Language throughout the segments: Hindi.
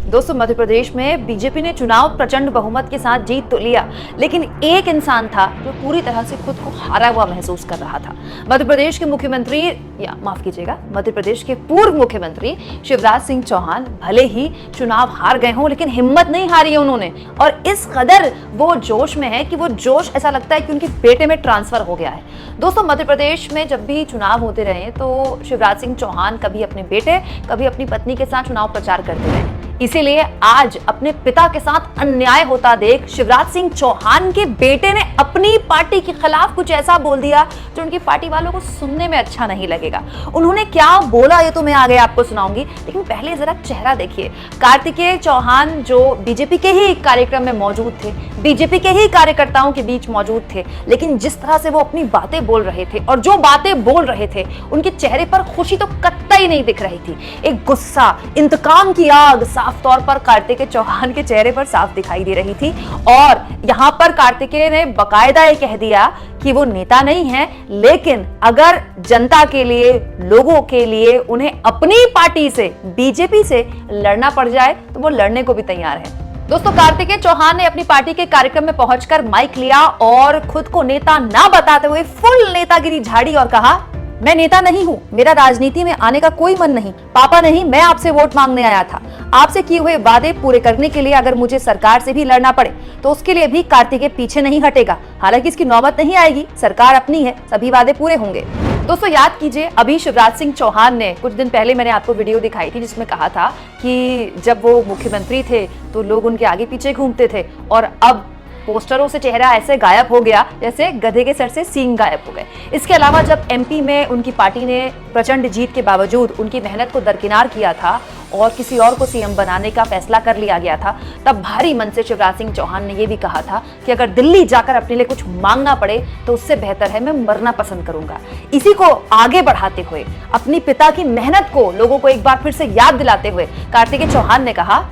दोस्तों, मध्य प्रदेश में बीजेपी ने चुनाव प्रचंड बहुमत के साथ जीत तो लिया, लेकिन एक इंसान था जो पूरी तरह से खुद को हारा हुआ महसूस कर रहा था। मध्य प्रदेश के मुख्यमंत्री, या माफ कीजिएगा, मध्य प्रदेश के पूर्व मुख्यमंत्री शिवराज सिंह चौहान भले ही चुनाव हार गए हों, लेकिन हिम्मत नहीं हारी है उन्होंने। और इस कदर वो जोश में है कि वो जोश ऐसा लगता है कि उनके बेटे में ट्रांसफर हो गया है। दोस्तों, मध्य प्रदेश में जब भी चुनाव होते रहे तो शिवराज सिंह चौहान कभी अपने बेटे, कभी अपनी पत्नी के साथ चुनाव प्रचार करते रहे। इसीलिए आज अपने पिता के साथ अन्याय होता देख शिवराज सिंह चौहान के बेटे ने अपनी पार्टी के खिलाफ कुछ ऐसा बोल दिया जो उनकी पार्टी वालों को सुनने में अच्छा नहीं लगेगा। उन्होंने क्या बोला ये तो मैं आगे आपको सुनाऊंगी, लेकिन पहले जरा चेहरा देखिए। कार्तिकेय चौहान जो बीजेपी के ही कार्यक्रम में मौजूद थे, बीजेपी के ही कार्यकर्ताओं के बीच मौजूद थे, लेकिन जिस तरह से वो अपनी बातें बोल रहे थे और जो बातें बोल रहे थे, उनके चेहरे पर खुशी तो कतई नहीं दिख रही थी। एक गुस्सा, इंतकाम की आग साफ तौर पर कार्तिकेय चौहान के चेहरे पर साफ दिखाई दे रही थी। और यहां पर कार्तिकेय ने बकायदा ये कह दिया कि वो नेता नहीं है, लेकिन अगर जनता के लिए, लोगों के लिए उन्हें अपनी पार्टी से, बीजेपी से लड़ना पड़ जाए तो वो लड़ने को भी तैयार है। दोस्तों, कार्तिकेय चौहान ने अपनी पार्टी के कार्यक्रम में पहुंचकर माइक लिया और खुद को नेता ना बताते हुए फुल नेतागिरी झाड़ी और कहा, मैं नेता नहीं हूँ, मेरा राजनीति में आने का कोई मन नहीं। पापा नहीं, मैं आपसे वोट मांगने आया था। आपसे किए हुए वादे पूरे करने के लिए अगर मुझे सरकार से भी लड़ना पड़े तो उसके लिए भी कार्तिकेय पीछे नहीं हटेगा। हालांकि इसकी नौबत नहीं आएगी, सरकार अपनी है, सभी वादे पूरे होंगे। दोस्तों, याद कीजिए, अभी शिवराज सिंह चौहान ने कुछ दिन पहले मैंने आपको वीडियो दिखाई थी जिसमें कहा था कि जब वो मुख्यमंत्री थे तो लोग उनके आगे पीछे घूमते थे और अब पोस्टरों से चेहरा ऐसे गायब हो गया जैसे गधे के सर से सींग गायब हो गए। इसके अलावा जब एमपी में उनकी पार्टी ने प्रचंड जीत के बावजूद उनकी मेहनत को दरकिनार किया था और किसी और को सीएम बनाने का फैसला कर लिया गया था, तब भारी मन से शिवराज सिंह चौहान ने यह भी कहा था कि अगर दिल्ली जाकर अपने लिए कुछ मांगना पड़े तो उससे बेहतर है मैं मरना पसंद करूंगा। इसी को आगे बढ़ाते हुए, अपनी पिता की मेहनत को लोगों को एक बार फिर से याद दिलाते हुए कार्तिकेय चौहान ने कहा,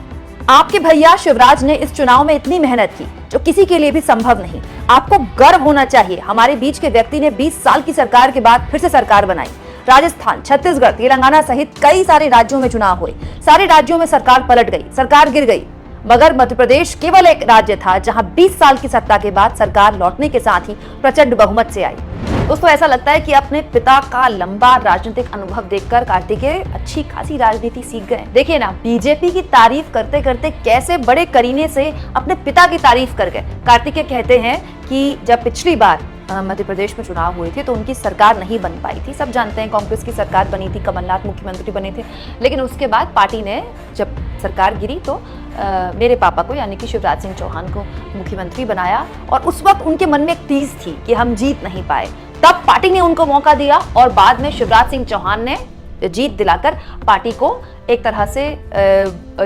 आपके भैया शिवराज ने इस चुनाव में इतनी मेहनत की जो किसी के लिए भी संभव नहीं। आपको गर्व होना चाहिए, हमारे बीच के व्यक्ति ने 20 साल की सरकार के बाद फिर से सरकार बनाई। राजस्थान, छत्तीसगढ़, तेलंगाना सहित कई सारे राज्यों में चुनाव हुए, सारे राज्यों में सरकार पलट गई, सरकार गिर गई, मगर मध्य प्रदेश केवल एक राज्य था जहां 20 साल की सत्ता के बाद सरकार लौटने के साथ ही प्रचंड बहुमत से आई। दोस्तों, ऐसा लगता है कि अपने पिता का लंबा राजनीतिक अनुभव देखकर कार्तिकेय अच्छी खासी राजनीति सीख गए। देखिए ना, बीजेपी की तारीफ करते करते कैसे बड़े करीने से अपने पिता की तारीफ कर गए। कार्तिकेय कहते हैं कि जब पिछली बार मध्य प्रदेश में चुनाव हुए थे तो उनकी सरकार नहीं बन पाई थी। सब जानते हैं, कांग्रेस की सरकार बनी थी, कमलनाथ मुख्यमंत्री बने थे, लेकिन उसके बाद पार्टी ने जब सरकार गिरी तो मेरे पापा को, यानी कि शिवराज सिंह चौहान को मुख्यमंत्री बनाया। और उस वक्त उनके मन में एक टीस थी कि हम जीत नहीं पाए, तब पार्टी ने उनको मौका दिया और बाद में शिवराज सिंह चौहान ने जीत दिलाकर पार्टी को एक तरह से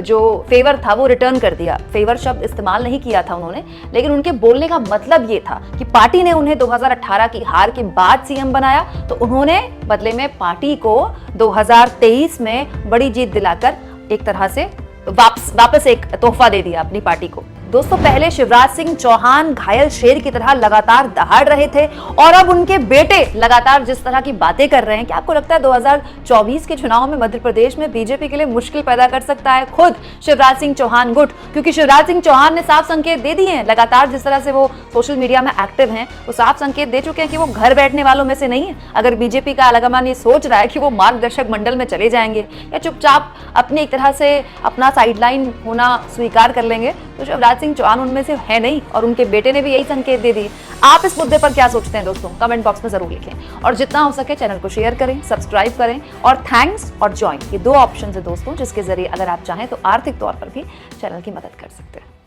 जो फेवर था वो रिटर्न कर दिया। फेवर शब्द इस्तेमाल नहीं किया था उन्होंने, लेकिन उनके बोलने का मतलब ये था कि पार्टी ने उन्हें 2018 की हार के बाद सीएम बनाया, तो उन्होंने बदले में पार्टी को 2023 में बड़ी जीत दिलाकर एक तरह से वापस एक तोहफा दे दिया अपनी पार्टी को। दोस्तों, पहले शिवराज सिंह चौहान घायल शेर की तरह लगातार दहाड़ रहे थे और अब उनके बेटे लगातार जिस तरह की बातें कर रहे हैं, क्या आपको लगता है 2024 के चुनाव में मध्य प्रदेश में बीजेपी के लिए मुश्किल पैदा कर सकता है खुद शिवराज सिंह चौहान गुट? क्योंकि शिवराज सिंह चौहान ने साफ संकेत दे दिए हैं, लगातार जिस तरह से वो सोशल मीडिया में एक्टिव हैं, वो साफ संकेत दे चुके हैं कि वो घर बैठने वालों में से नहीं है। अगर बीजेपी का आलाकमान ये सोच रहा है कि वो मार्गदर्शक मंडल में चले जाएंगे या चुपचाप अपनी एक तरह से अपना साइडलाइन होना स्वीकार कर लेंगे, तो शिवराज सिंह चौहान उनमें से है नहीं और उनके बेटे ने भी यही संकेत दे दिए। आप इस मुद्दे पर क्या सोचते हैं दोस्तों? कमेंट बॉक्स में जरूर लिखें और जितना हो सके चैनल को शेयर करें, सब्सक्राइब करें और थैंक्स और ज्वाइन, ये 2 ऑप्शन है दोस्तों जिसके जरिए अगर आप चाहें तो आर्थिक तौर पर भी चैनल की मदद कर सकते हैं।